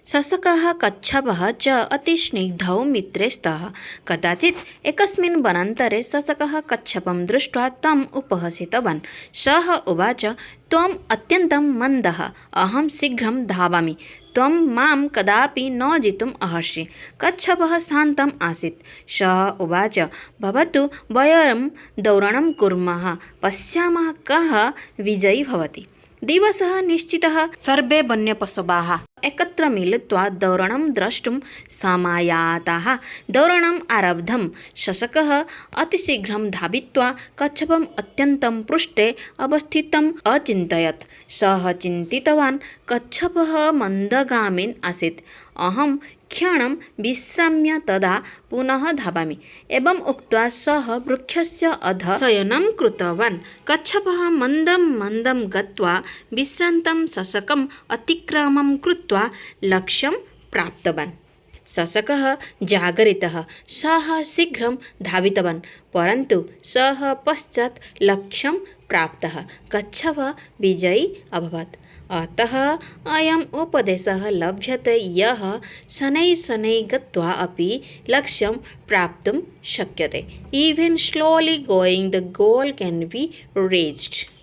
शशकः कच्छपः च अतिस्निग्धौ मित्रे स्तः। कदाचित् एकस्मिन् वनान्तरे शशकः कच्छपं दृष्ट्वा तम् उपहसितवान्। सः उवाच, त्वम् अत्यन्तं मन्दः, अहं शीघ्रं धावामि, त्वं मां कदापि न जितुम् अर्हसि। कच्छपः शान्तम् आसीत्। सः उवाच, भवतु, वयं दौडनं कुर्मः, पश्यामः कः विजयी भवति। दिवसः निश्चितः। सर्वे वन्यपशवः एकत्र मिलित्वा दौडनं द्रष्टुं समायाताः। दौडनम् आरब्धं। शशकः अतिशीघ्रं धावित्वा कच्छपम् अत्यन्तं पृष्ठे अवस्थितम् अचिन्तयत्। सः चिन्तितवान्, कच्छपः मन्दगामिन् आसीत्। अहं क्षणं विश्राम्य तदा पुनः धावामि। एवम् उक्त्वा सः वृक्षस्य अधः शयनं कृतवान्। कच्छपः मन्दं मन्दं गत्वा विश्रान्तं शशकम् अतिक्रमं कृत्वा लक्ष्यं प्राप्तवान्। शशकः जागरितः। सः शीघ्रं धावितवान्, परन्तु सः पश्चात् लक्ष्यं प्राप्तः। कच्छपः विजयी अभवत्। अतः अयम् उपदेशः लभ्यते यः शनैः शनैः गत्वा अपि लक्ष्यं प्राप्तुं शक्यते। Even slowly going, the goal can be reached.